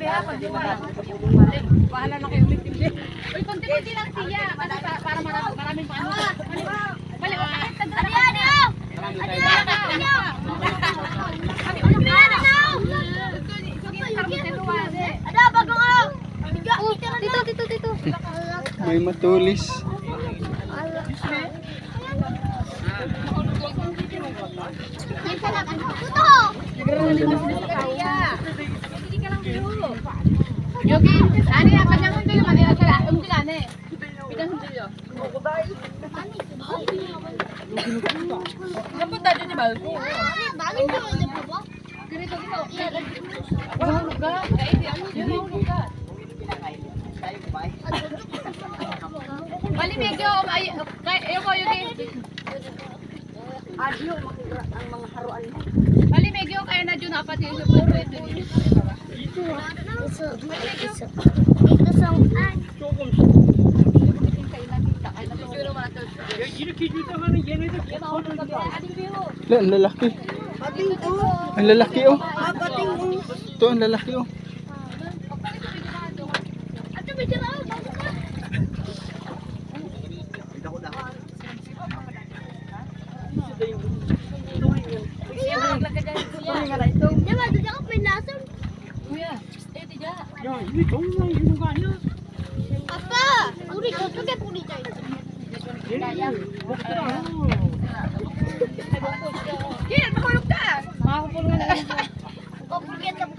sabi ha, bahala na kayo ulit. Uy, konti-konti lang siya. Para maraming paano. Bali, Tito. May matulis. Yogi, ano yan? Kanyang hindi naman nila umpilan eh. Bidang hindi yun. Kapunta dyan ni Balko. Bakit ka mo dyan po? Ganito. Mahulog ka. Mahulog ka. Bali, medyo, ayaw ko, Yogi. Adyo, ang mga haruan mo. Bali, medyo, kaya na dyan apat yung super ito. Ito sa an. Ang lalaki. Ang lalaki oh. Ito ang lalaki oh. Ato ba dyan ako? Diba, dyan ako pinasan. Kuya, tiga. Apa? Uri ko, ito kaya puli tayo. Kaya, mahulog ka. Makakapulungan na lang. Kapulungan na lang.